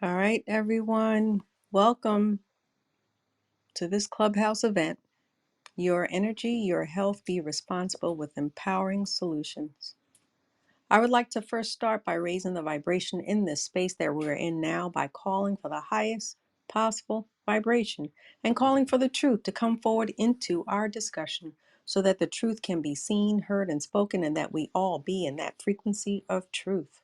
All right, everyone. Welcome to this Clubhouse event. Your energy, your health, be responsible with empowering solutions. I would like to first start by raising the vibration in this space that we're in now by calling for the highest possible vibration and calling for the truth to come forward into our discussion so that the truth can be seen, heard, and spoken, and that we all be in that frequency of truth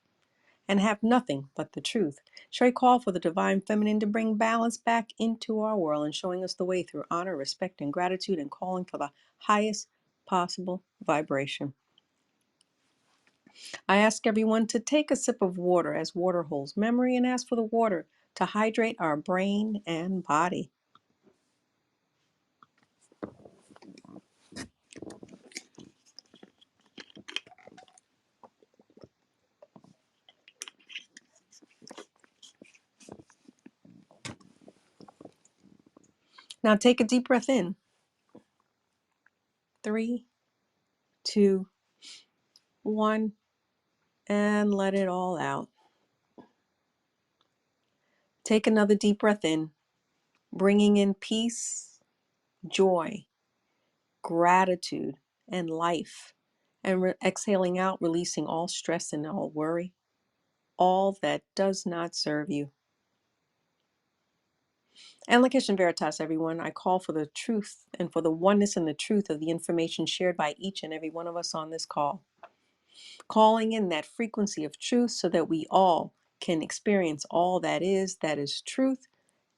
and have nothing but the truth. Shall we call for the divine feminine to bring balance back into our world and showing us the way through honor, respect, and gratitude and calling for the highest possible vibration. I ask everyone to take a sip of water as water holds memory and ask for the water to hydrate our brain and body. Now take a deep breath in. 3, 2, 1, and let it all out. Take another deep breath in, bringing in peace, joy, gratitude, and life, and exhaling out, releasing all stress and all worry, all that does not serve you. And Lakesh and Veritas, everyone, I call for the truth and for the oneness and the truth of the information shared by each and every one of us on this call, calling in that frequency of truth so that we all can experience all that is truth.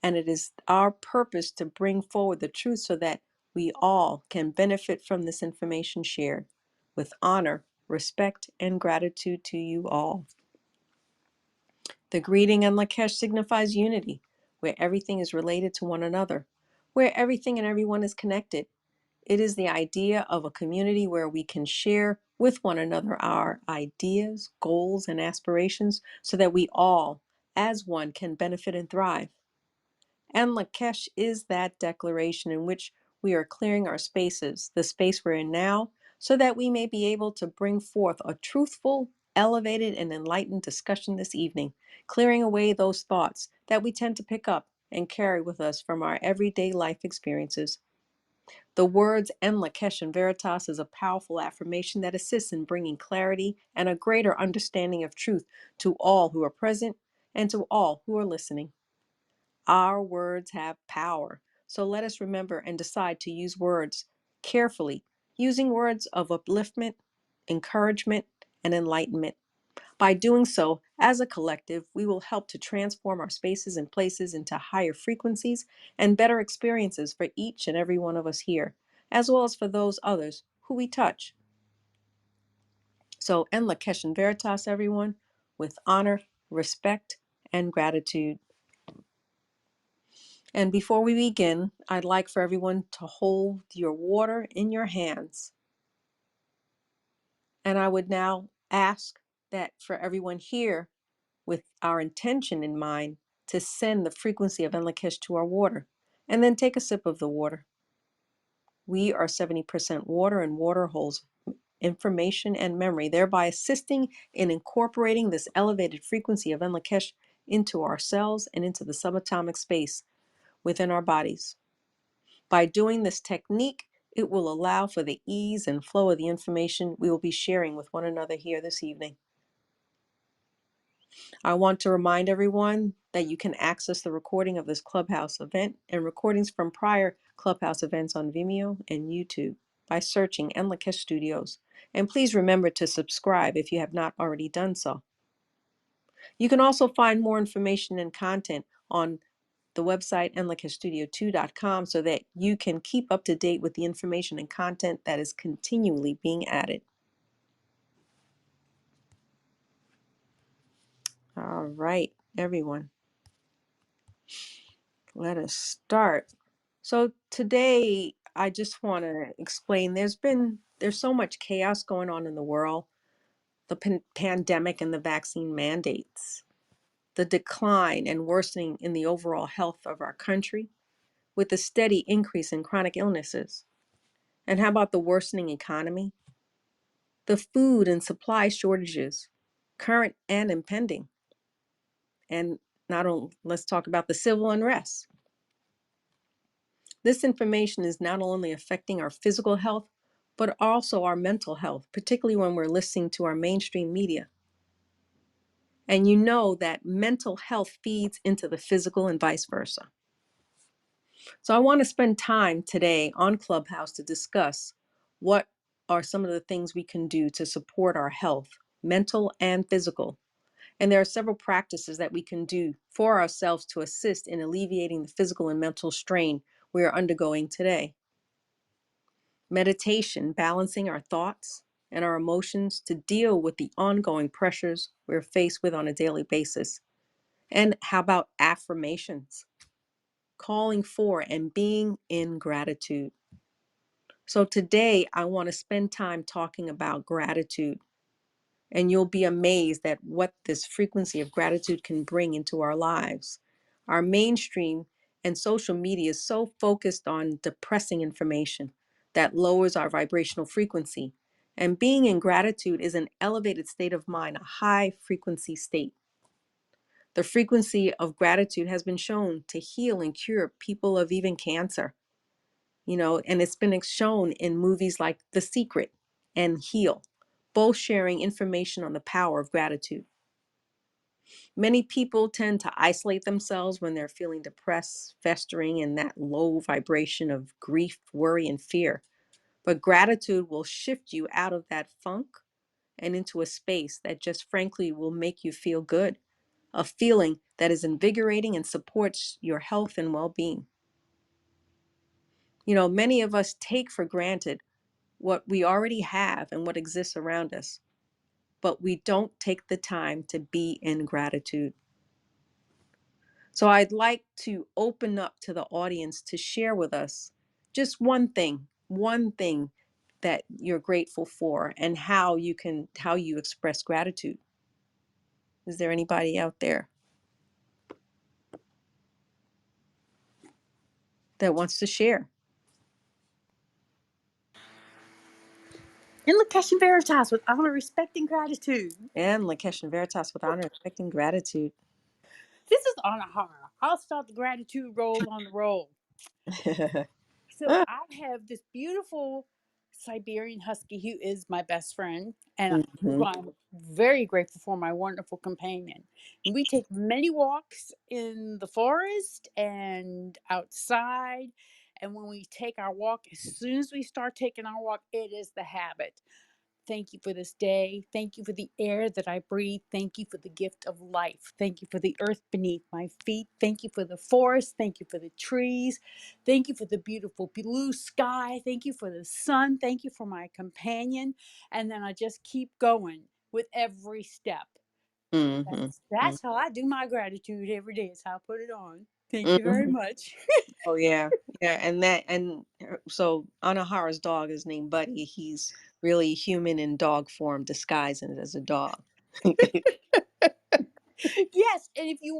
And it is our purpose to bring forward the truth so that we all can benefit from this information shared with honor, respect, and gratitude to you all. The greeting in Lakesh signifies unity, where everything is related to one another, where everything and everyone is connected. It is the idea of a community where we can share with one another our ideas, goals, and aspirations so that we all, as one, can benefit and thrive. And Lakesh is that declaration in which we are clearing our spaces, the space we're in now, so that we may be able to bring forth a truthful, elevated, and enlightened discussion this evening, clearing away those thoughts that we tend to pick up and carry with us from our everyday life experiences. The words En Lakesh and Veritas is a powerful affirmation that assists in bringing clarity and a greater understanding of truth to all who are present and to all who are listening. Our words have power, so let us remember and decide to use words carefully, using words of upliftment, encouragement, and enlightenment. By doing so, as a collective, we will help to transform our spaces and places into higher frequencies and better experiences for each and every one of us here, as well as for those others who we touch. So, En Lakesh and Veritas, everyone, with honor, respect, and gratitude. And before we begin, I'd like for everyone to hold your water in your hands. And I would now ask that for everyone here, with our intention in mind, to send the frequency of Enlakesh to our water, and then take a sip of the water. We are 70% water, and water holds information and memory, thereby assisting in incorporating this elevated frequency of Enlakesh into our cells and into the subatomic space within our bodies. By doing this technique, it will allow for the ease and flow of the information we will be sharing with one another here this evening. I want to remind everyone that you can access the recording of this Clubhouse event and recordings from prior Clubhouse events on Vimeo and YouTube by searching Enlakesh Studios. And please remember to subscribe if you have not already done so. You can also find more information and content on the website enlakeshstudio2.com so that you can keep up to date with the information and content that is continually being added. All right, everyone, let us start. So today I just want to explain there's so much chaos going on in the world, the pandemic and the vaccine mandates, the decline and worsening in the overall health of our country with the steady increase in chronic illnesses. And how about the worsening economy? The food and supply shortages, current and impending, and Not only, let's talk about the civil unrest. This information is not only affecting our physical health, but also our mental health, particularly when we're listening to our mainstream media. And you know that mental health feeds into the physical and vice versa. So I want to spend time today on Clubhouse to discuss what are some of the things we can do to support our health, mental and physical. And there are several practices that we can do for ourselves to assist in alleviating the physical and mental strain we are undergoing today. Meditation, balancing our thoughts and our emotions to deal with the ongoing pressures we're faced with on a daily basis. And how about affirmations? Calling for and being in gratitude. So today I want to spend time talking about gratitude, and you'll be amazed at what this frequency of gratitude can bring into our lives. Our mainstream and social media is so focused on depressing information that lowers our vibrational frequency. And being in gratitude is an elevated state of mind, a high frequency state. The frequency of gratitude has been shown to heal and cure people of even cancer, and it's been shown in movies like The Secret and Heal, both sharing information on the power of gratitude. Many people tend to isolate themselves when they're feeling depressed, festering in that low vibration of grief, worry, and fear. But gratitude will shift you out of that funk and into a space that just frankly will make you feel good, a feeling that is invigorating and supports your health and well being. Many of us take for granted what we already have and what exists around us, but we don't take the time to be in gratitude. So I'd like to open up to the audience to share with us just one thing that you're grateful for and how you express gratitude. Is there anybody out there that wants to share? In Lakesh Veritas with honor, respect, and gratitude. And Lakesh and Veritas with honor, respect, and gratitude. This is Anahara. I'll start the gratitude roll on the roll. So I have this beautiful Siberian Husky who is my best friend and who Mhm. I'm very grateful for, my wonderful companion. And we take many walks in the forest and outside. And when we take our walk, as soon as we start taking our walk, it is the habit. Thank you for this day. Thank you for the air that I breathe. Thank you for the gift of life. Thank you for the earth beneath my feet. Thank you for the forest. Thank you for the trees. Thank you for the beautiful blue sky. Thank you for the sun. Thank you for my companion. And then I just keep going with every step. Mhm. That's how I do my gratitude every day. Is how I put it on. Thank you very Mhm. much. Oh yeah, yeah, so Anahara's dog is named Buddy. He's really human in dog form, disguised as a dog. Yes, and if you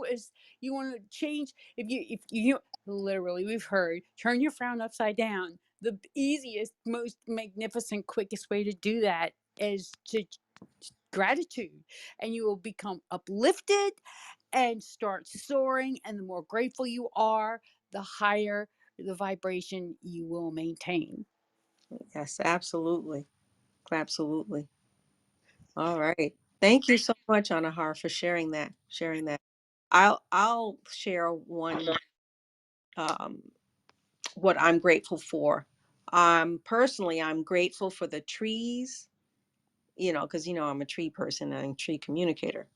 want to change, if you literally, we've heard, turn your frown upside down. The easiest, most magnificent, quickest way to do that is to gratitude, and you will become uplifted and start soaring. And the more grateful you are, the higher the vibration you will maintain. Yes, absolutely, absolutely. All right, thank you so much, Anahara, for sharing that. Sharing that. I'll share one. Um, what I'm grateful for. Personally, I'm grateful for the trees, because I'm a tree person and a tree communicator.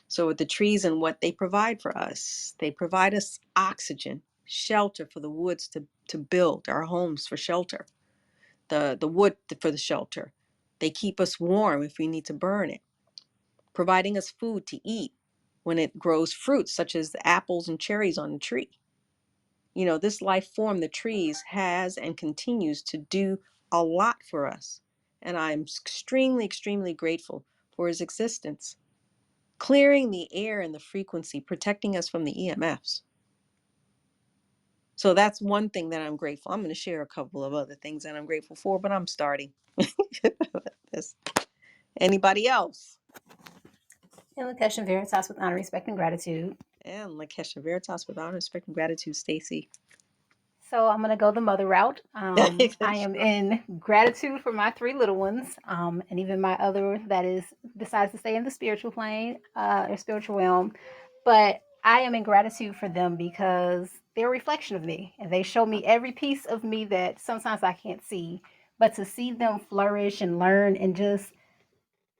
So with the trees and what they provide for us, they provide us oxygen, shelter for the woods to build our homes for shelter, the wood for the shelter. They keep us warm if we need to burn it, providing us food to eat when it grows fruits such as the apples and cherries on the tree. This life form, the trees, has and continues to do a lot for us. And I'm extremely, extremely grateful for his existence, clearing the air and the frequency, protecting us from the EMFs. So that's one thing that I'm grateful. I'm going to share a couple of other things that I'm grateful for, but I'm starting. This. Anybody else? In Lakesh Veritas with honor, respect, and gratitude. And Lakesha Veritas with honor, respect, and gratitude, Stacy. So I'm gonna go the mother route. I am in gratitude for my three little ones, and even my other that is decides to stay in the spiritual plane or spiritual realm. But I am in gratitude for them because they're a reflection of me, and they show me every piece of me that sometimes I can't see. But to see them flourish and learn and just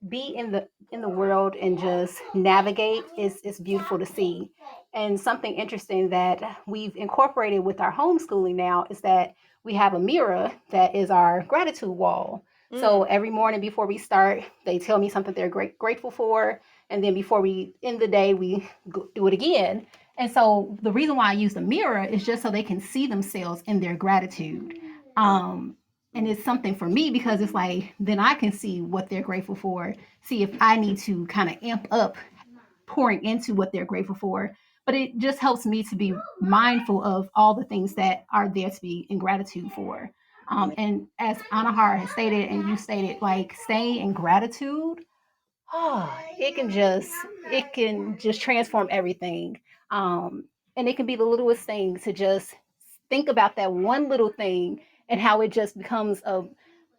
be in the world and just navigate is beautiful to see. And something interesting that we've incorporated with our homeschooling now is that we have a mirror that is our gratitude wall. Mm. So every morning before we start, they tell me something they're grateful for, and then before we end the day, we do it again. And so the reason why I use the mirror is just so they can see themselves in their gratitude. Um, and it's something for me because it's like then I can see what they're grateful for, see if I need to kind of amp up pouring into what they're grateful for. But it just helps me to be mindful of all the things that are there to be in gratitude for. Yeah. And as Anahar has stated, and you stated, like staying in gratitude, oh, it can just transform everything. And it can be the littlest thing to just think about that one little thing and how it just becomes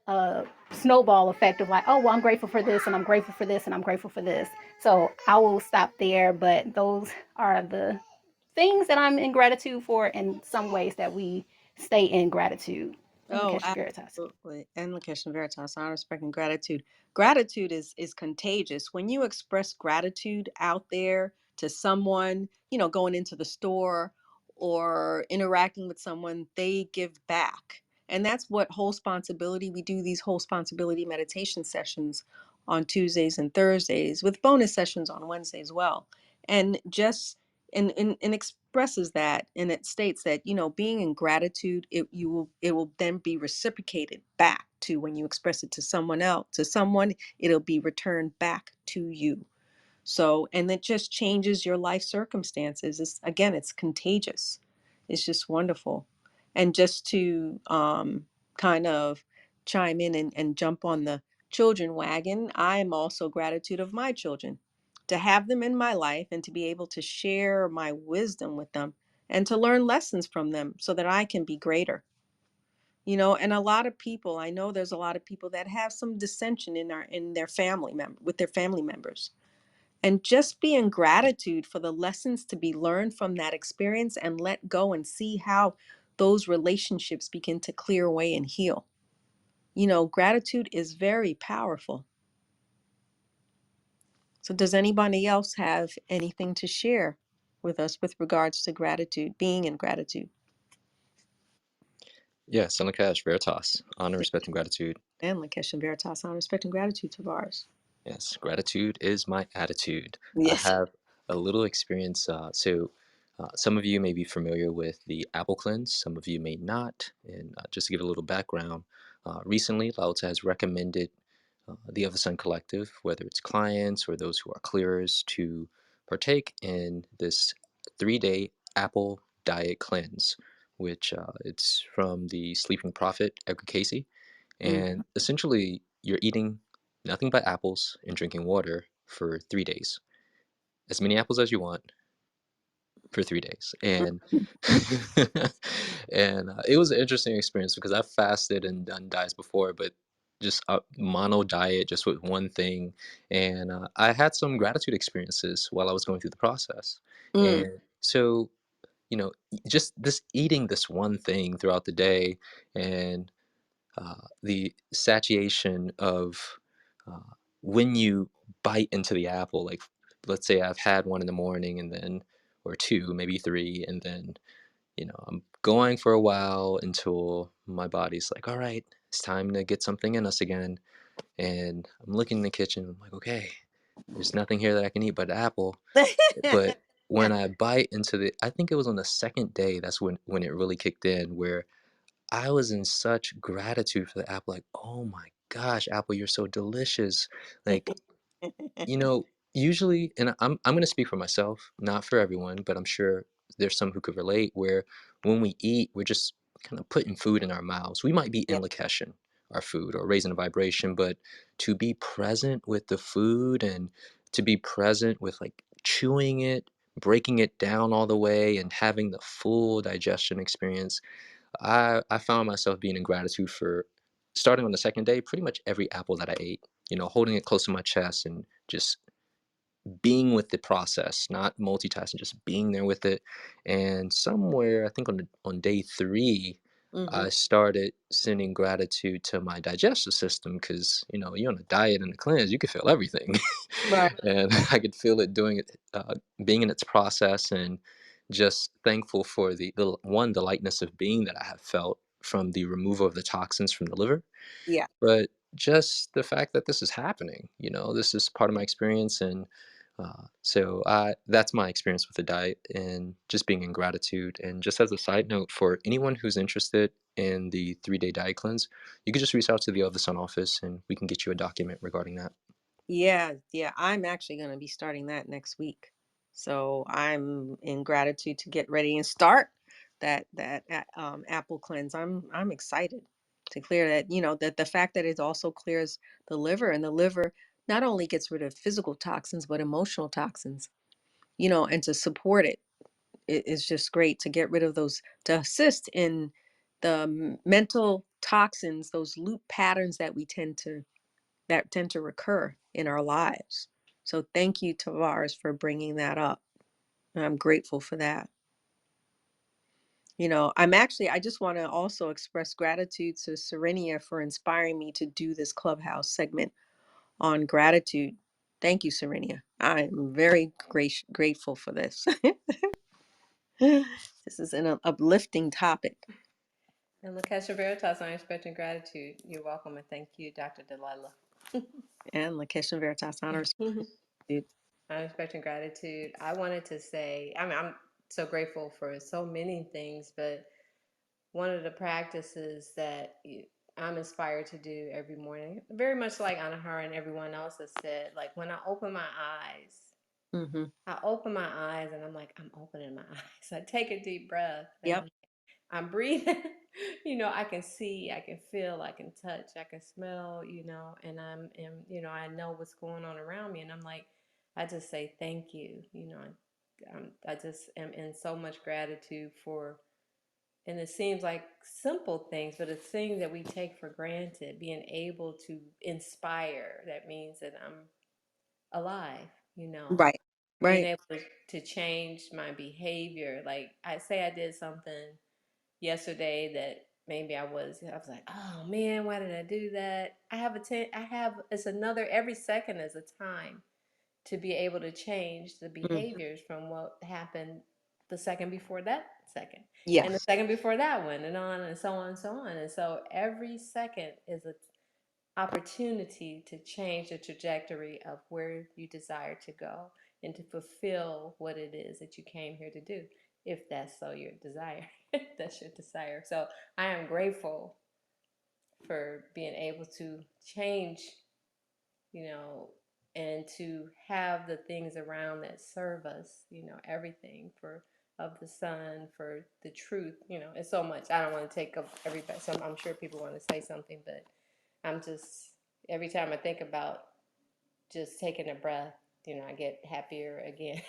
a snowball effect of like, oh, well, I'm grateful for this and I'm grateful for this and I'm grateful for this. So I will stop there. But those are the things that I'm in gratitude for and some ways that we stay in gratitude. And Oh, Lakesh Veritas. absolutely. And Lakesh Veritas, honor, respect, and gratitude. Gratitude is contagious. When you express gratitude out there to someone, going into the store or interacting with someone, they give back. And that's what whole responsibility. We do these whole responsibility meditation sessions on Tuesdays and Thursdays with bonus sessions on Wednesday as well. And just and expresses that, and it states that being in gratitude, it will then be reciprocated back to when you express it to someone else, it'll be returned back to you. So, and it just changes your life circumstances. It's contagious. It's just wonderful. And just to kind of chime in and jump on the children wagon, I am also gratitude of my children, to have them in my life and to be able to share my wisdom with them and to learn lessons from them so that I can be greater. And a lot of people, I know there's a lot of people that have some dissension in their with their family members, and just be in gratitude for the lessons to be learned from that experience and let go and see how those relationships begin to clear away and heal. Gratitude is very powerful. So, does anybody else have anything to share with us with regards to gratitude, being in gratitude? Yes, Enlikash Veritas, honor, respect, and gratitude. And Lakesh and Veritas, on respect and gratitude to ours. Yes, gratitude is my attitude. I Yes. have a little experience. Some of you may be familiar with the Apple Cleanse, some of you may not. And just to give a little background, recently Lao Tzu has recommended the Other Sun Collective, whether it's clients or those who are clearers, to partake in this 3-day Apple diet cleanse, which it's from the Sleeping Prophet, Edgar Casey. Mm. And essentially, you're eating nothing but apples and drinking water for 3 days. As many apples as you want for 3 days. And and it was an interesting experience because I've fasted and done diets before, but just a mono diet, just with one thing. And I had some gratitude experiences while I was going through the process. Mm. And so, just this eating this one thing throughout the day and the satiation of uh, when you bite into the apple. Like, let's say I've had one in the morning and then, or two, maybe three, and then, I'm going for a while until my body's like, all right, it's time to get something in us again. And I'm looking in the kitchen, I'm like, okay, there's nothing here that I can eat but apple. But when I bite into I think it was on the second day, that's when it really kicked in, where I was in such gratitude for the apple, like, oh my gosh, apple, you're so delicious. Like, usually, and I'm gonna speak for myself, not for everyone, but I'm sure there's some who could relate, where when we eat, we're just kind of putting food in our mouths. We might be Yeah. in Lakeshan, our food, or raising a vibration, but to be present with the food and to be present with like chewing it, breaking it down all the way and having the full digestion experience, I found myself being in gratitude for, starting on the second day, pretty much every apple that I ate, holding it close to my chest and just being with the process, not multitasking, just being there with it. And somewhere, I think on day 3, Mm-hmm. I started sending gratitude to my digestive system because you're on a diet and a cleanse, you can feel everything, Right. and I could feel it doing it, being in its process, and just thankful for the lightness of being that I have felt from the removal of the toxins from the liver, Yeah. but just the fact that this is happening, this is part of my experience. And so that's my experience with the diet and just being in gratitude. And just as a side note, for anyone who's interested in the 3-day diet cleanse, you can just reach out to the Other Sun office and we can get you a document regarding that. Yeah, yeah. I'm actually going to be starting that next week. So I'm in gratitude to get ready and start apple cleanse. I'm excited to clear that. That the fact that it also clears the liver, and the liver not only gets rid of physical toxins but emotional toxins. And to support it is just great to get rid of those, to assist in the mental toxins, those loop patterns that tend to recur in our lives. So thank you, Tavares, for bringing that up. I'm grateful for that. I just want to also express gratitude to Serenia for inspiring me to do this Clubhouse segment on gratitude. Thank you, Serenia. I'm very grateful for this. This is an uplifting topic. And Lakesha Veritas, I'm expecting gratitude. You're welcome, and thank you, Dr. Delilah. And Lakeisha Veritas honors. I'm expecting gratitude. I wanted to say, I'm so grateful for so many things, but one of the practices that I'm inspired to do every morning, very much like Anahara and everyone else has said, like when I open my eyes, Mm-hmm. I open my eyes and I'm like, I'm opening my eyes. I take a deep breath and Yep. I'm breathing. I can see, I can feel, I can touch, I can smell, I know what's going on around me. And I'm like, I just say thank you. I just am in so much gratitude for, and it seems like simple things, but it's things that we take for granted. Being able to inspire, that means that I'm alive, Right. being Right. able to change my behavior. Like I say I did something yesterday that maybe I was like, oh man, why did I do that? It's another, every second is a time to be able to change the Mm. behaviors from what happened the second before that second, and the Yes. second before that one, and on and so on and so on. And so every second is a opportunity to change the trajectory of where you desire to go and to fulfill what it is that you came here to do, if that's so your desire. That's your desire. So I am grateful for being able to change, you know, and to have the things around that serve us, everything for of the sun, for the truth, it's so much. I don't want to take up everybody. So I'm sure people want to say something, but I'm just, every time I think about just taking a breath, I get happier again.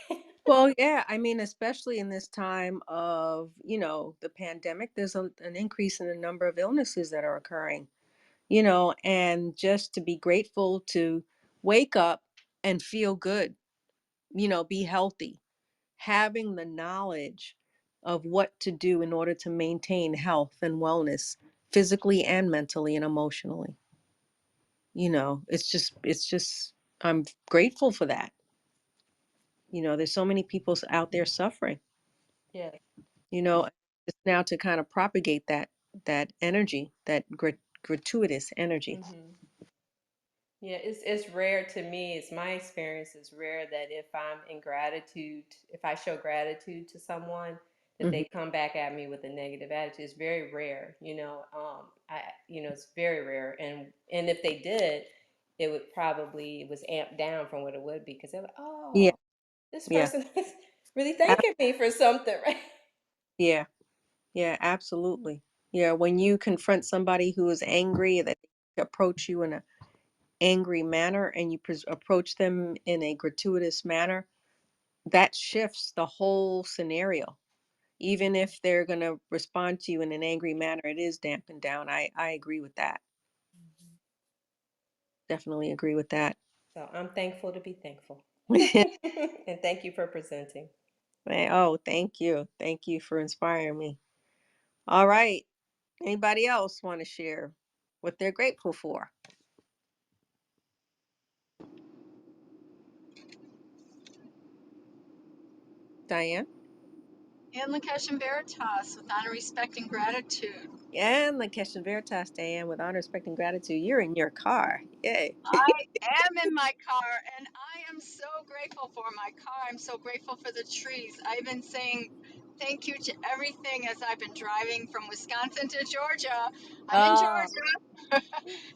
Well, yeah, especially in this time of, the pandemic, there's an increase in the number of illnesses that are occurring, and just to be grateful to wake up and feel good, be healthy, having the knowledge of what to do in order to maintain health and wellness physically and mentally and emotionally. It's just, I'm grateful for that. There's so many people out there suffering, Yeah. you know it's now to kind of propagate that energy, that gratuitous energy. Hmm. Yeah, it's rare to me. It's my experience. It's rare that if I'm in gratitude, if I show gratitude to someone, that Hmm. they come back at me with a negative attitude. It's very rare, it's very rare. And if they did, it was amped down from what it would be, because they're like, Yeah. oh, this Yeah. person is really Ab- thanking me for something, right? yeah. Yeah, absolutely. Yeah, when you confront somebody who is angry, that they approach you in a angry manner, and you approach them in a gratuitous manner, that shifts the whole scenario. Even if they're going to respond to you in an angry manner, it is dampened down. I agree with that. Mhm. Definitely agree with that. So I'm thankful to be thankful. And thank you for presenting. Oh, thank you. Thank you for inspiring me. All right. Anybody else want to share what they're grateful for? Diane? And Lakesh and Veritas with honor, respect, and gratitude. And Lakesh and Veritas, Diane, with honor, respect, and gratitude. You're in your car. Yay. I am in my car and I am so grateful for my car. I'm so grateful for the trees. I've been saying thank you to everything as I've been driving from Wisconsin to Georgia. I'm in Oh, Georgia and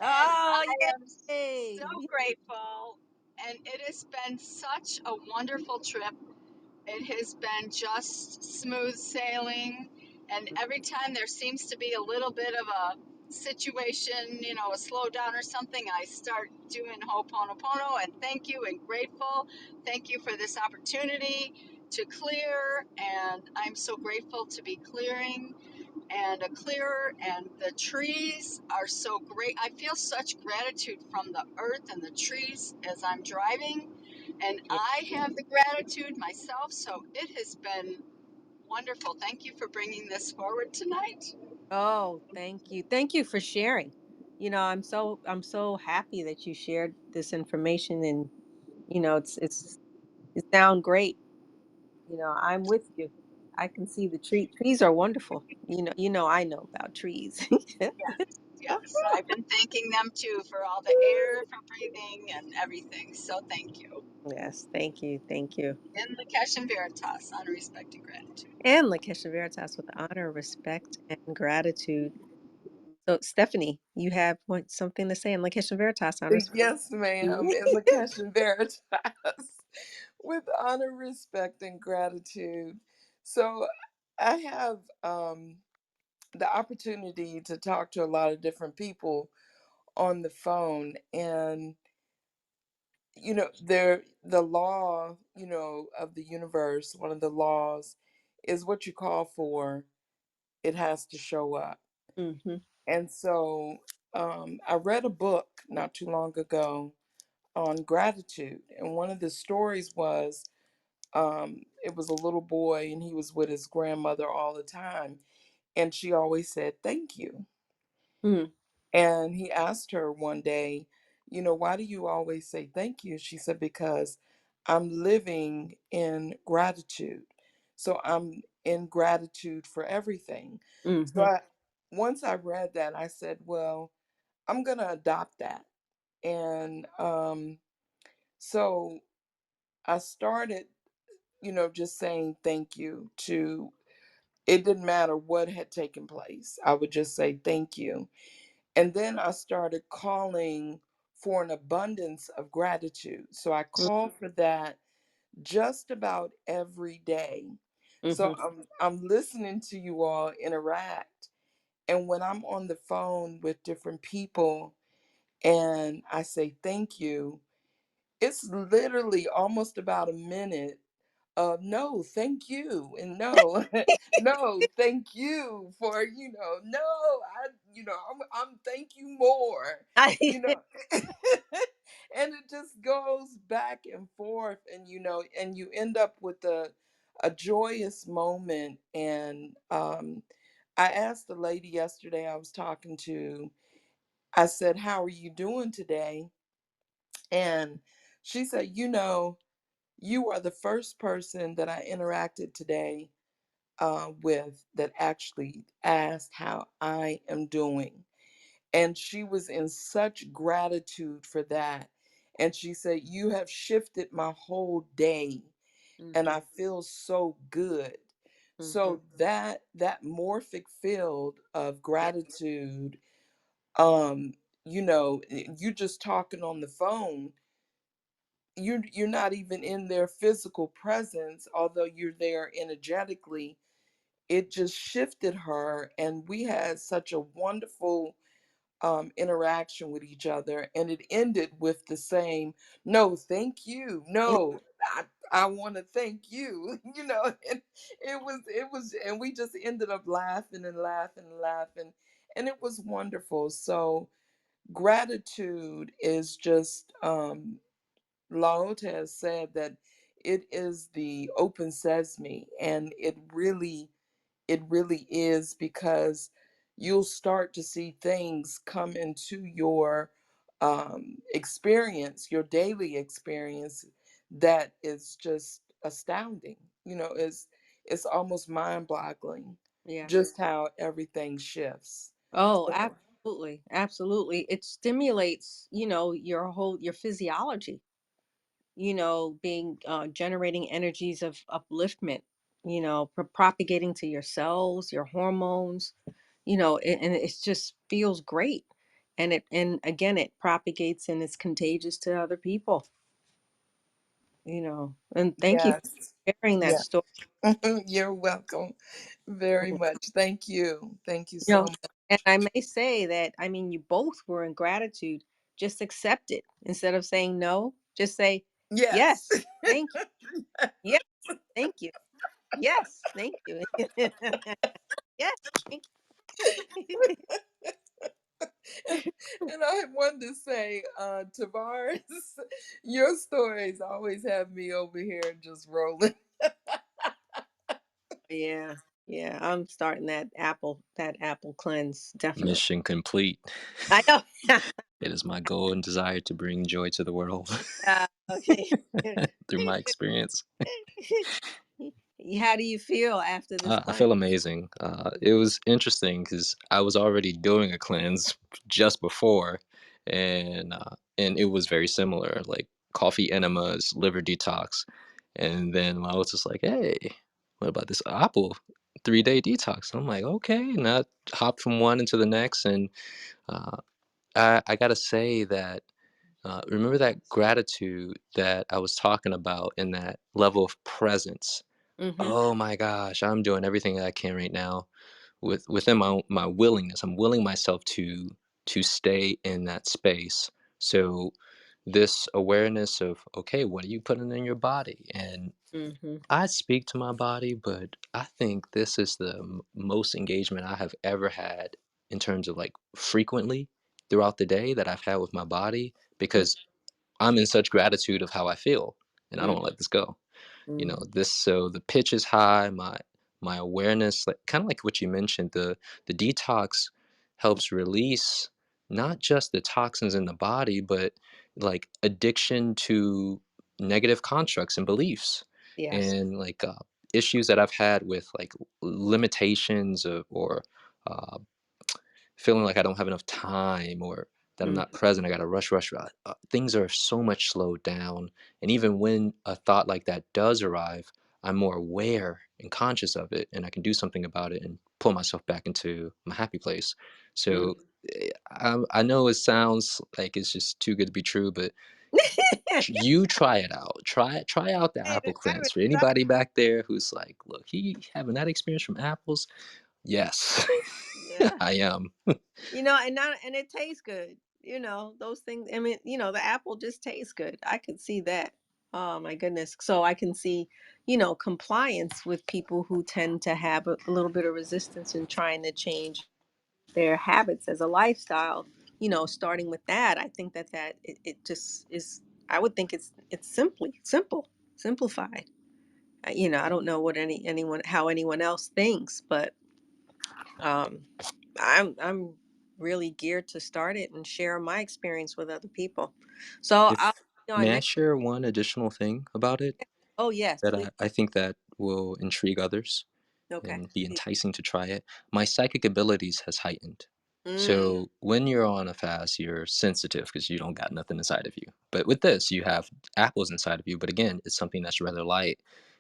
oh, I am so yay. grateful. And it has been such a wonderful trip. It has been just smooth sailing. And every time there seems to be a little bit of a situation, you know, a slowdown or something, I start doing Ho'oponopono and thank you and grateful. Thank you for this opportunity to clear. And I'm so grateful to be clearing and a clearer. And the trees are so great. I feel such gratitude from the earth and the trees as I'm driving and Yeah. I have the gratitude myself. So it has been wonderful. Thank you for bringing this forward tonight. Oh, thank you. Thank you for sharing. I'm so happy that you shared this information, and it sound great. I'm with you. I can see the trees are wonderful. I know about trees. Yes, yes. I've been thanking them too for all the air, for breathing, and everything. So thank you. Yes, thank you. Thank you. And Lakesh and Veritas, honor, respect, and gratitude. And Lakeisha Veritas with honor, respect, and gratitude. So, Stephanie, you have something to say? And Lakeisha Veritas, honor, respect. Yes, ma'am. In the Cash and Veritas, with honor, respect, and gratitude. So, I have the opportunity to talk to a lot of different people on the phone, and the law, of the universe. One of the laws is what you call for, it has to show up. Mm-hmm. And so, I read a book not too long ago on gratitude. And one of the stories was, it was a little boy and he was with his grandmother all the time. And she always said, thank you. Mm-hmm. And he asked her one day, why do you always say thank you? She said, because I'm living in gratitude. So I'm in gratitude for everything. So Mm-hmm. once I read that, I said, well, I'm going to adopt that. And so I started, just saying thank you to, it didn't matter what had taken place. I would just say thank you. And then I started calling for an abundance of gratitude. So I call for that just about every day. So Mm-hmm. I'm listening to you all interact. And when I'm on the phone with different people and I say thank you, it's literally almost about a minute of no, thank you, and no, no, thank you for no, I'm thank you more, you know, and it just goes back and forth, and and you end up with a joyous moment. And I asked the lady yesterday I was talking to, I said, "How are you doing today?" And she said, you are the first person that I interacted today with that actually asked how I am doing. And she was in such gratitude for that. And she said, you have shifted my whole day and Mm-hmm. I feel so good. Mm-hmm. So that morphic field of Yeah. gratitude, you just talking on the phone, you're not even in their physical presence, although you're there energetically. It just shifted her, and we had such a wonderful interaction with each other, and it ended with the same no thank you, no, I want to thank you. You know, and and we just ended up laughing and laughing and laughing, and it was wonderful. So gratitude is just, Laota has said that it is the open sesame, and it really is, because you'll start to see things come into your experience, your daily experience, that is just astounding. You know, it's almost mind-boggling Yeah. just how everything shifts. Oh, So, absolutely. Absolutely. It stimulates, your physiology, being generating energies of upliftment, propagating to your cells, your hormones, and it just feels great. And again, it propagates and it's contagious to other people, And thank you yes, for sharing that yeah. story. You're welcome very you much. Thank you so know, much. and I may say that, I mean, you both were in gratitude. Just accept it instead of saying no. Just say, Yes. yes, thank you. Yes, thank you. Yes, thank you. Yes, thank you. And I wanted to say, Tavares, your stories always have me over here just rolling. Yeah, yeah. I'm starting that apple cleanse, definitely. Mission complete. I know. It is my goal and desire to bring joy to the world Okay. through my experience. How do you feel after this I cleanse? feel amazing. It was interesting because I was already doing a cleanse just before, and it was very similar, like coffee enemas, liver detox, and then I was just like, "Hey, what about this apple 3-day detox?" I'm like, "Okay," and I hopped from one into the next, and uh, I gotta say that remember that gratitude that I was talking about, in that level of presence. Mm-hmm. Oh my gosh, I'm doing everything that I can right now within my willingness. I'm willing myself to stay in that space. So this awareness of, okay, what are you putting in your body? And Mm-hmm. I speak to my body, but I think this is the most engagement I have ever had in terms of like frequently throughout the day that I've had with my body, because I'm in such gratitude of how I feel, and I don't let this go. Mm-hmm. This, so the pitch is high, my awareness, like kind of like what you mentioned, the detox helps release not just the toxins in the body, but like addiction to negative constructs and beliefs, Yes. and like issues that I've had with like limitations of, or uh, feeling like I don't have enough time, or that I'm Mm. not present. I got to rush, rush. Things are so much slowed down. And even when a thought like that does arrive, I'm more aware and conscious of it, and I can do something about it and pull myself back into my happy place. Mm. So I know it sounds like it's just too good to be true, but you try it out. Try out the apple I cleanse. For anybody back there who's like, look, he having that experience from apples. Yes, yeah. I am. And it tastes good. Those things. I mean, the apple just tastes good. I could see that. Oh my goodness. So I can see, compliance with people who tend to have a little bit of resistance in trying to change their habits as a lifestyle. Starting with that, I think that it just is. I would think it's simplified. I don't know what anyone how anyone else thinks, but um, I'm really geared to start it and share my experience with other people. So I'll If be on May I next. share one additional thing about it Oh yes, that please. I think that will intrigue others Okay. and be enticing to try it? My psychic abilities has heightened. Mm, So when you're on a fast, you're sensitive because you don't got nothing inside of you. But with this, you have apples inside of you. But again, it's something that's rather light.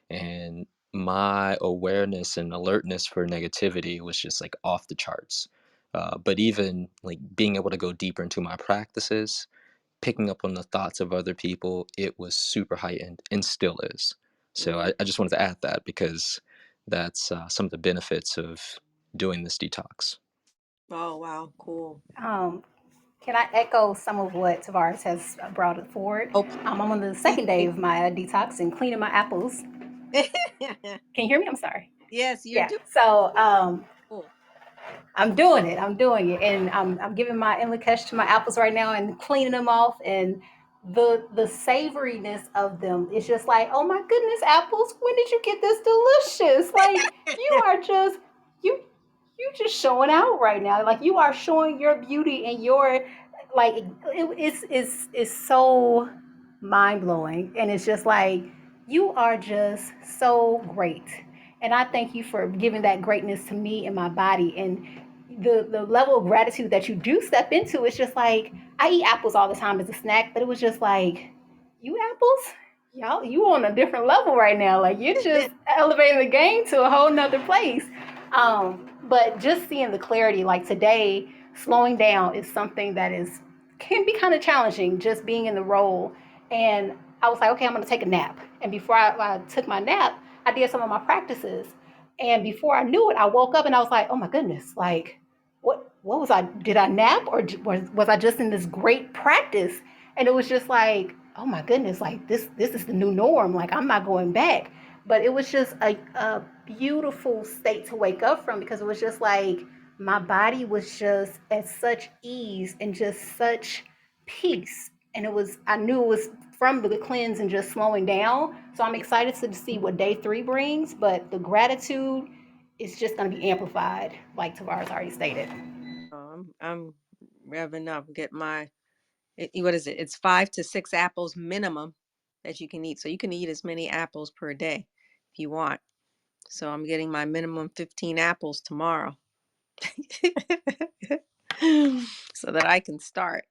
And my awareness and alertness for negativity was just like off the charts. But even like being able to go deeper into my practices, picking up on the thoughts of other people, it was super heightened and still is. So mm. I just wanted to add that because that's some of the benefits of doing this detox. Oh wow, cool. Can I echo some of what Tavares has brought forward? Oh, I'm on the please, second day please. of my detox and cleaning my apples. Can you hear me? I'm sorry. Yes, you're Yeah. doing So cool. I'm doing it. I'm doing it, and I'm giving my Inlakesh to my apples right now and cleaning them off. And the savoriness of them is just like, oh my goodness, apples! When did you get this delicious? Like you are just you you just showing out right now. Like you are showing your beauty and your like it's so mind blowing, and it's just like you are just so great. And I thank you for giving that greatness to me and my body. And the level of gratitude that you do step into, it's just like I eat apples all the time as a snack, but it was just like, you apples? Y'all, you on a different level right now. Like you're just elevating the game to a whole nother place. But just seeing the clarity, like today, slowing down is something that is can be kind of challenging, just being in the role. And I was like, okay, I'm gonna take a nap. And before I took my nap, I did some of my practices. And before I knew it, I woke up and I was like, oh my goodness, like what was I? Did I nap or was I just in this great practice? And it was just like, oh my goodness, like this is the new norm. Like I'm not going back. But it was just a beautiful state to wake up from because it was just like my body was just at such ease and just such peace. And it was I knew it was from the cleanse and just slowing down. So I'm excited to see what day 3 brings. But the gratitude is just going to be amplified, like Tavares already stated. I'm revving up. Get my what is it? It's 5 to 6 apples minimum that you can eat. So you can eat as many apples per day if you want. So I'm getting my minimum 15 apples tomorrow so that I can start.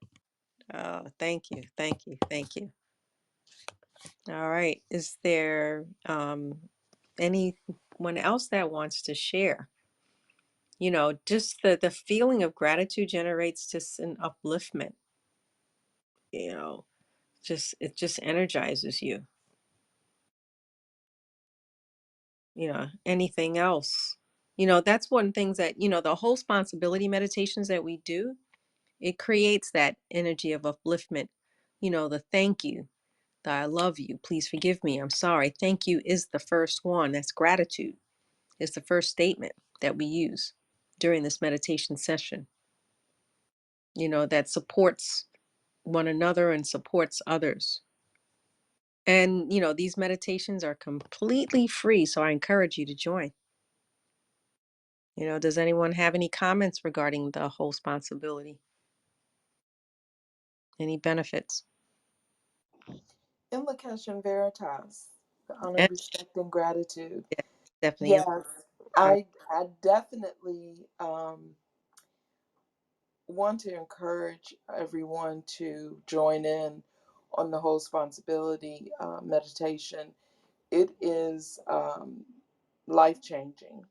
Oh, thank you. Thank you. Thank you. All right. Is there anyone else that wants to share? You know, just the feeling of gratitude generates just an upliftment, you know, just it just energizes you. You know, anything else? You know, that's one thing that, you know, the whole responsibility meditations that we do, it creates that energy of upliftment. You know, the thank you, the I love you, please forgive me, I'm sorry. Thank you is the first one. That's gratitude. It's the first statement that we use during this meditation session, you know, that supports one another and supports others. And, you know, these meditations are completely free. So I encourage you to join. You know, does anyone have any comments regarding the whole responsibility? Any benefits? In Lakesh Veritas, the honor, And respect, and gratitude. yeah, definitely. Yes, Um, I definitely want to encourage everyone to join in on the whole responsibility meditation. It is life changing.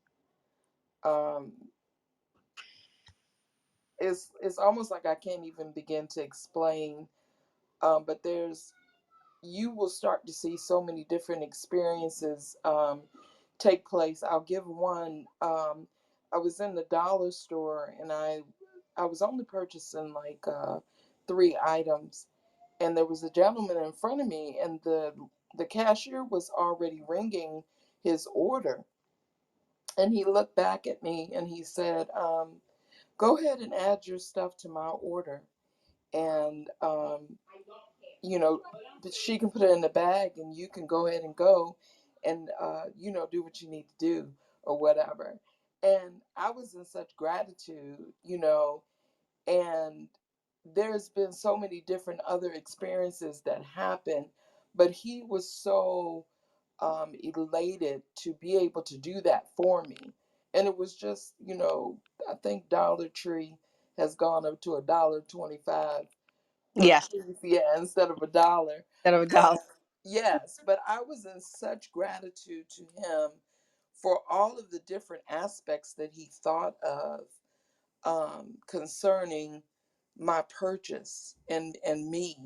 Um, it's almost like I can't even begin to explain. But there's you will start to see so many different experiences take place. I'll give one. I was in the dollar store and I was only purchasing like 3 items, and there was a gentleman in front of me, and the cashier was already ringing his order, and he looked back at me and he said, "Go ahead and add your stuff to my order." And you know, she can put it in the bag and you can go ahead and go and, do what you need to do or whatever. And I was in such gratitude, and there's been so many different other experiences that happened, but he was so elated to be able to do that for me. And it was just, I think Dollar Tree has gone up to $1.25 per yes, piece, yeah, instead of $1. instead of a But dollar. yes, but I was in such gratitude to him for all of the different aspects that he thought of concerning my purchase and me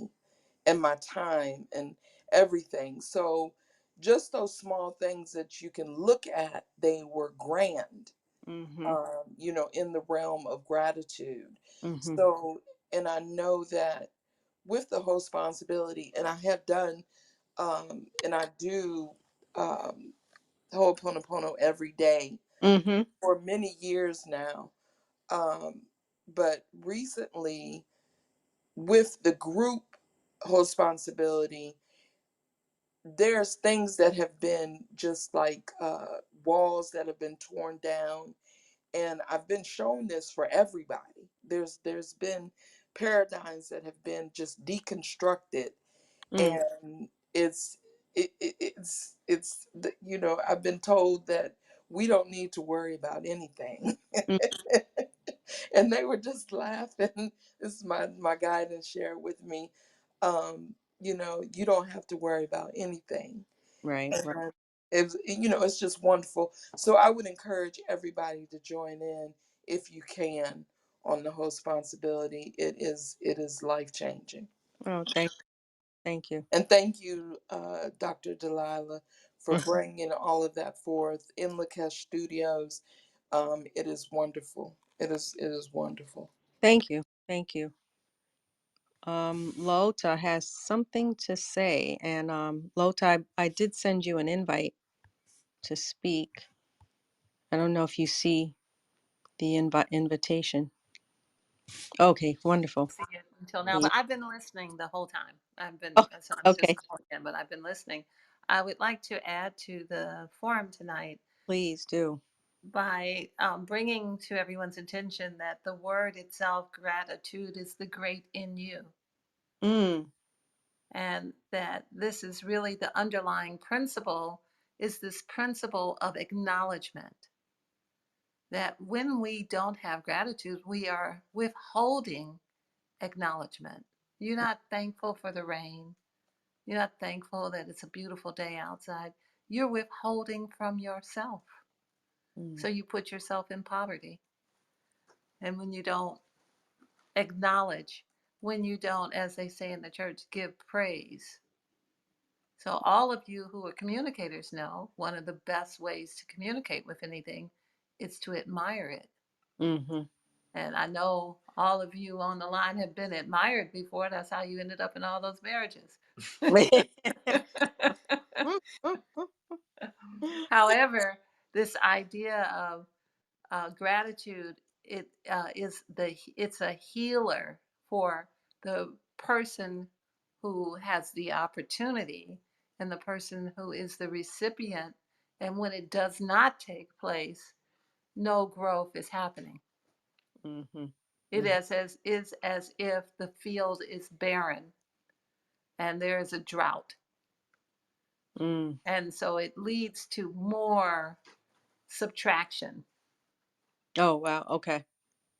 and my time and everything. So just those small things that you can look at, they were grand, Mm-hmm. in the realm of gratitude. Mm-hmm. So And I know that with the whole responsibility, and I have done, and I do um, Ho'oponopono every day Mm-hmm. for many years now. Um, but recently, with the group responsibility, there's things that have been just like walls that have been torn down, and I've been shown this for everybody. There's been paradigms that have been just deconstructed, Mm. and I've been told that we don't need to worry about anything. Mm. And they were just laughing. This is my guidance shared with me. You don't have to worry about anything. Right. Right. And it's just wonderful. So I would encourage everybody to join in if you can on the whole responsibility. It is life changing. Oh, thank you. And thank you, Dr. Delilah, for Mm. bringing all of that forth in Lakesh Studios. It is wonderful. It is wonderful. Thank you. Thank you. Lota has something to say, and Lota, I did send you an invite to speak. I don't know if you see the invitation. Okay, wonderful. See it until now, Yeah. but I've been listening the whole time. Oh, So I'm just okay. calling in, but I've been listening. I would like to add to the forum tonight Please do. by bringing to everyone's attention that the word itself, gratitude, is the great in you. Mm. And that this is really the underlying principle is this principle of acknowledgement. That when we don't have gratitude, we are withholding acknowledgement. You're not thankful for the rain. You're not thankful that it's a beautiful day outside. You're withholding from yourself. Mm. So you put yourself in poverty. And when you don't acknowledge, when you don't, as they say in the church, give praise. So all of you who are communicators know one of the best ways to communicate with anything is to admire it. Mm-hmm. And I know all of you on the line have been admired before. That's how you ended up in all those marriages. However, this idea of gratitude, it's a healer for the person who has the opportunity and the person who is the recipient. And when it does not take place, no growth is happening. Mm-hmm. It is as if the field is barren and there is a drought. Mm. And so it leads to more subtraction. Oh, wow. Okay.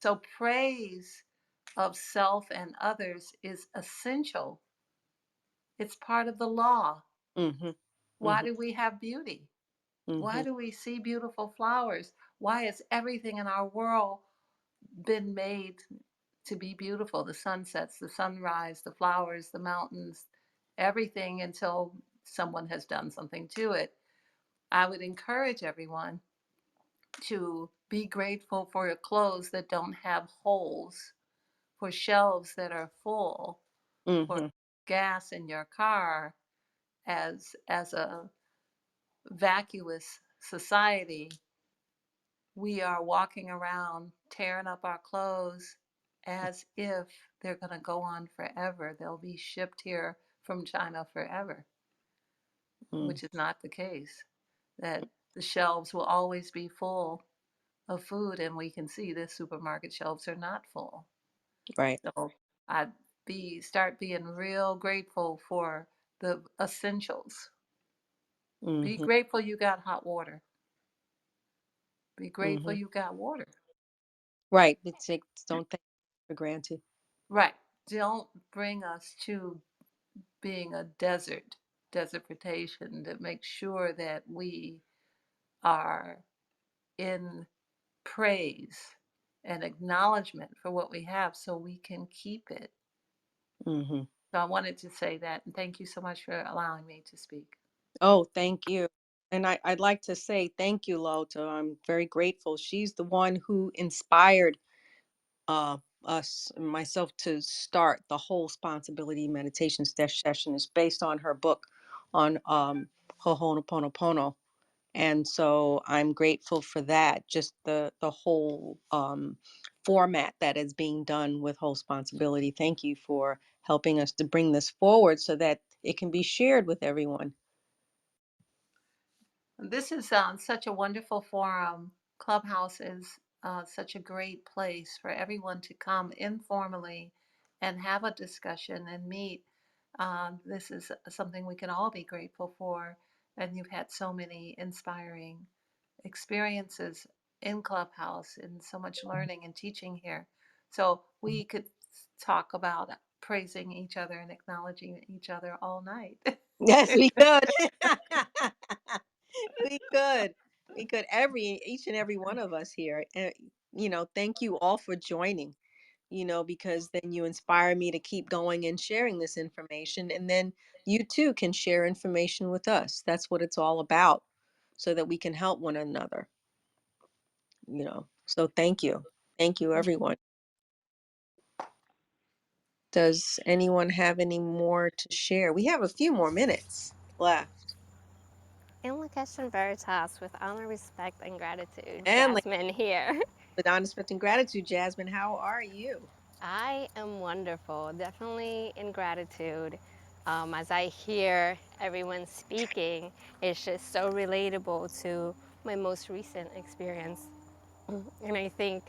So praise of self and others is essential. It's part of the law. Mm-hmm. Why Mm-hmm. do we have beauty? Mm-hmm. Why do we see beautiful flowers? Why has everything in our world been made to be beautiful? The sunsets, the sunrise, the flowers, the mountains, everything until someone has done something to it. I would encourage everyone to be grateful for your clothes that don't have holes, for shelves that are full, for Mm-hmm. gas in your car. As a vacuous society, we are walking around tearing up our clothes as if they're going to go on forever. They'll be shipped here from China forever, Mm. which is not the case. That the shelves will always be full of food, and we can see the supermarket shelves are not full. Right. So I'd start being real grateful for the essentials. Be Mm-hmm. grateful you got hot water. Be grateful Mm-hmm. you got water. Right. Don't take it for granted. Right. Don't bring us to being a desertification, to make sure that we are in praise and acknowledgement for what we have so we can keep it. Mm-hmm. So I wanted to say that, and thank you so much for allowing me to speak. Oh, thank you. And I'd like to say thank you, Lota. I'm very grateful. She's the one who inspired us, myself, to start the whole responsibility meditation session is based on her book on Ho'oponopono. And so I'm grateful for that, just the whole format that is being done with whole responsibility. Thank you for helping us to bring this forward so that it can be shared with everyone. This is such a wonderful forum. Clubhouse is such a great place for everyone to come informally and have a discussion and meet. This is something we can all be grateful for. And you've had so many inspiring experiences in Clubhouse and so much learning and teaching here. So we could talk about praising each other and acknowledging each other all night. Yes, we could. We could. We could, each and every one of us here. And thank you all for joining, because then you inspire me to keep going and sharing this information. And then you too can share information with us. That's what it's all about, so that we can help one another. So thank you. Thank you, everyone. Does anyone have any more to share? We have a few more minutes left. In Lakesh Veritas, with honor, respect, and gratitude, And like, Jasmine here. with honest respect and gratitude, Jasmine, how are you? I am wonderful, definitely in gratitude. As I hear everyone speaking, it's just so relatable to my most recent experience. And I think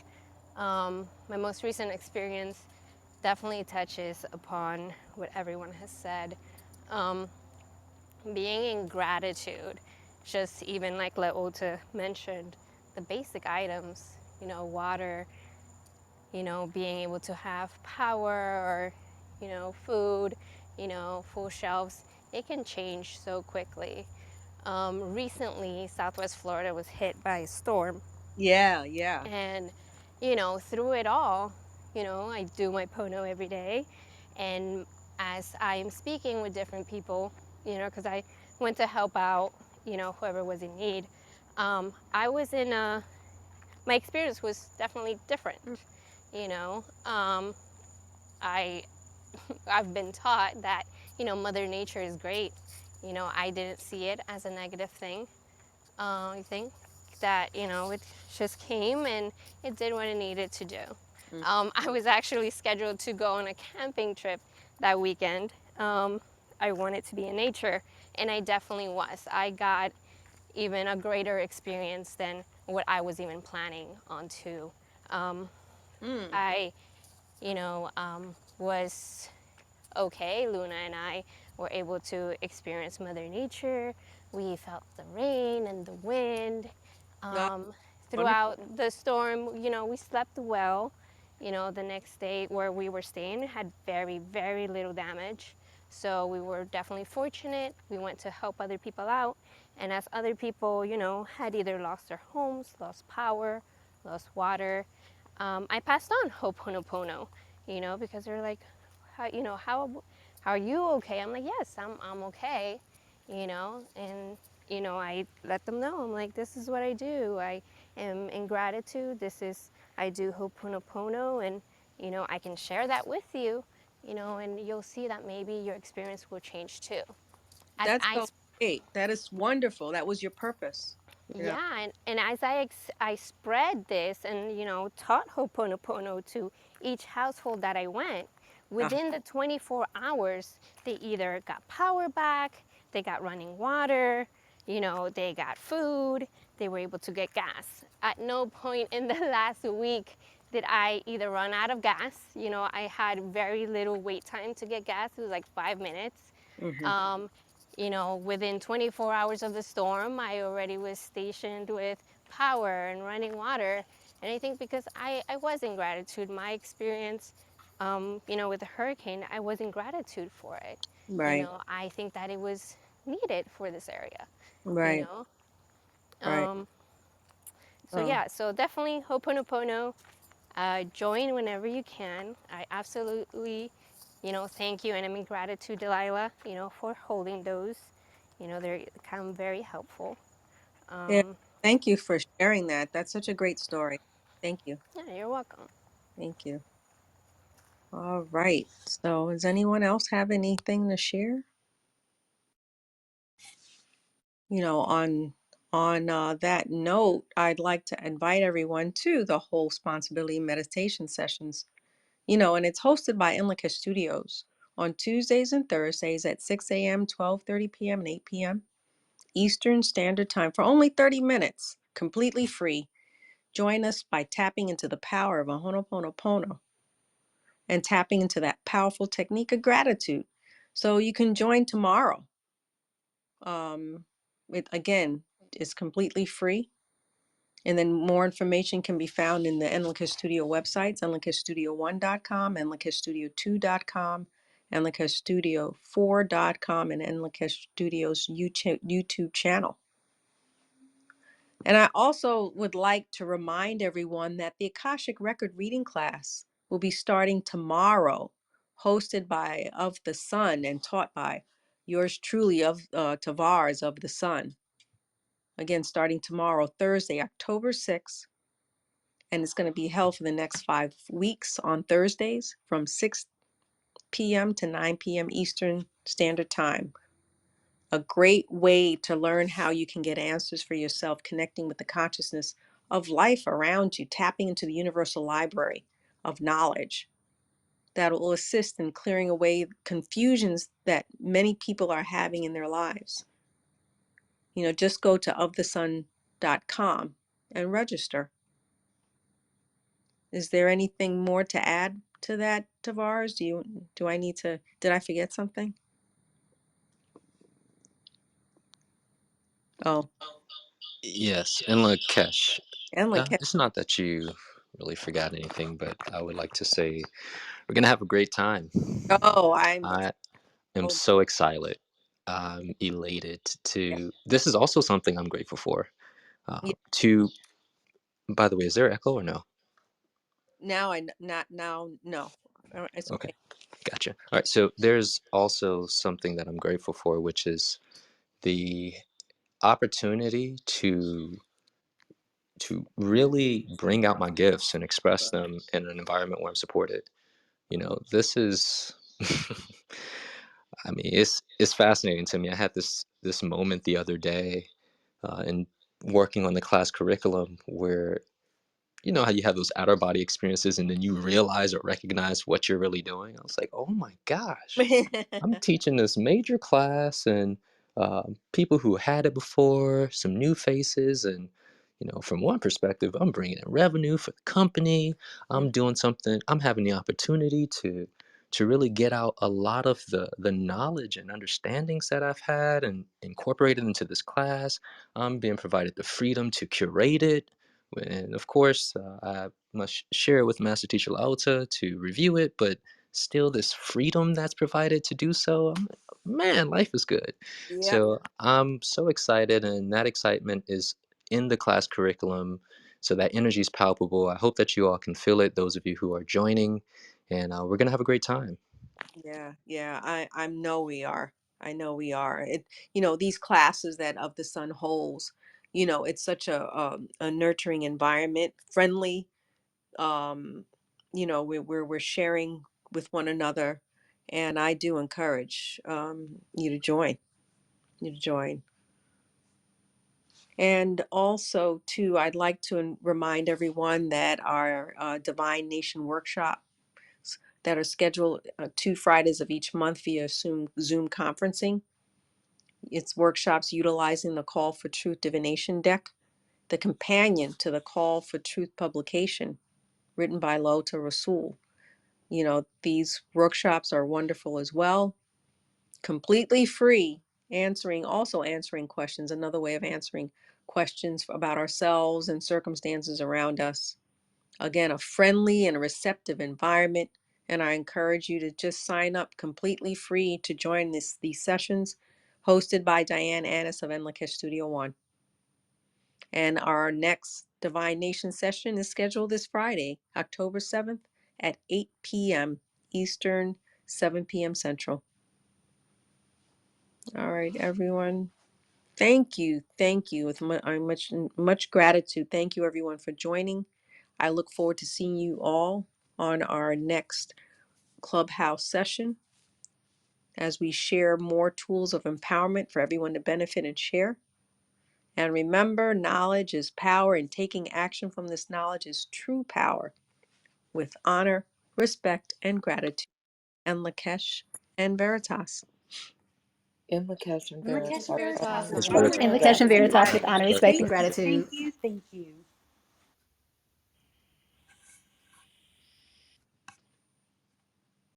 my most recent experience definitely touches upon what everyone has said. Um, Being in gratitude, just even like Leota mentioned, the basic items, water, being able to have power or, food, full shelves, it can change so quickly. Recently, Southwest Florida was hit by a storm, Yeah, yeah. and, through it all, I do my Pono every day. And as I'm speaking with different people, because I went to help out, whoever was in need, I was in a, my experience was definitely different. You know, I, I've been taught that, Mother Nature is great. I didn't see it as a negative thing. I think that, it just came and it did what it needed to do. Mm. I was actually scheduled to go on a camping trip that weekend. I wanted to be in nature, and I definitely was. I got even a greater experience than what I was even planning on to. Mm. I, was okay. Luna and I were able to experience Mother Nature. We felt the rain and the wind. Ah, Um, wonderful. Throughout the storm, we slept well. The next day where we were staying had very, very little damage. So we were definitely fortunate. We went to help other people out. And as other people, had either lost their homes, lost power, lost water, I passed on Ho'oponopono, because they're like, how are you okay? I'm like, yes, I'm okay, and I let them know. I'm like, this is what I do. I am in gratitude. I do Ho'oponopono, and I can share that with you, and you'll see that maybe your experience will change too. As That's I so great. That is wonderful. That was your purpose. You know. Yeah, and as I spread this and, taught Ho'oponopono to each household that I went, Ah. within the 24 hours, they either got power back, they got running water, they got food, they were able to get gas. At no point in the last week did I either run out of gas. I had very little wait time to get gas. It was like 5 minutes. Mhm. Um, Within 24 hours of the storm, I already was stationed with power and running water. And I think because I was in gratitude, my experience, with the hurricane, I was in gratitude for it. Right. I think that it was needed for this area, you Right. know. Right. Um, so Oh, yeah, so definitely Ho'oponopono. Join whenever you can. I absolutely, thank you, and I'm in gratitude, Delilah, for holding those. They become very helpful. yeah. Um, Thank you for sharing that. That's such a great story. Thank you. yeah, you're welcome. Thank you. All right. So does anyone else have anything to share? On that note, I'd like to invite everyone to the whole responsibility meditation sessions. And it's hosted by Enlica Studios on Tuesdays and Thursdays at 6 a.m., 12:30 p.m., and 8 p.m. Eastern Standard Time for only 30 minutes, completely free. Join us by tapping into the power of a Ho'oponopono and tapping into that powerful technique of gratitude. So you can join tomorrow. It again is completely free. And then more information can be found in the Enlica Studio websites, enlicastudio1.com, enlicastudio2.com, enlicastudio4.com, and Enlica Studio's YouTube channel. And I also would like to remind everyone that the Akashic Record Reading class will be starting tomorrow, hosted by Of the Sun and taught by yours truly of Tavares of the Sun. Again, starting tomorrow, Thursday, October 6th, and it's going to be held for the next 5 weeks on Thursdays from 6 p.m. to 9 p.m. Eastern Standard Time. A great way to learn how you can get answers for yourself, connecting with the consciousness of life around you, tapping into the universal library of knowledge that will assist in clearing away confusions that many people are having in their lives. Just go to ofthesun.com and register. Is there anything more to add to that, Tavares? Did I forget something? Oh, Yes, and Lakesh, and like, it's not that you really forgot anything, but I would like to say we're gonna have a great time. oh, I'm I am so, so excited. I'm elated yeah, to. This is also something I'm grateful for. yeah. To, by the way, is there echo or no? Now not now, no. It's Okay, okay. gotcha. All right, so there's also something that I'm grateful for, which is the opportunity to really bring out my gifts and express them in an environment where I'm supported. This is I mean, it's fascinating to me. I had this moment the other day in working on the class curriculum where you know how you have those outer body experiences and then you realize or recognize what you're really doing. I was like, oh my gosh, I'm teaching this major class and people who had it before, some new faces, and from one perspective, I'm bringing in revenue for the company. I'm doing something. I'm having the opportunity to really get out a lot of the knowledge and understandings that I've had and incorporate it into this class. I'm being provided the freedom to curate it, and of course, I must share it with Master Teacher Lauta to review it, but still this freedom that's provided to do so, man, life is good. Yeah, So I'm so excited, and that excitement is in the class curriculum, so that energy is palpable. I hope that you all can feel it, those of you who are joining, and we're gonna have a great time. yeah. I know we are. I know we are. These classes that Of the Sun holds, it's such a nurturing environment, friendly. Um, we're sharing with one another, and I do encourage you to join. And also, too, I'd like to remind everyone that our Divine Nation workshops that are scheduled 2 Fridays of each month via Zoom conferencing. It's workshops utilizing the Call for Truth Divination deck, the companion to the Call for Truth publication written by Lota Rasul. These workshops are wonderful as well, completely free, answering questions, another way of answering questions about ourselves and circumstances around us. Again, a friendly and receptive environment. And I encourage you to just sign up completely free to join these sessions hosted by Diane Annis of Enlightenment Studio One. And our next Divine Nation session is scheduled this Friday, October 7th at 8 p.m. Eastern, 7 p.m. Central. All right, everyone. Thank you. Thank you. With much gratitude. Thank you, everyone, for joining. I look forward to seeing you all on our next Clubhouse session as we share more tools of empowerment for everyone to benefit and share. And remember, knowledge is power, and taking action from this knowledge is true power with honor, respect, and gratitude. And Lakesh and Veritas. In the Keshe and In the Keshe Veritas, Veritas with It's honor, honor, Veritas. In the respect, Keshe respect, and Veritas with gratitude. honor, Right. respect, and thank you, thank gratitude. you, thank you.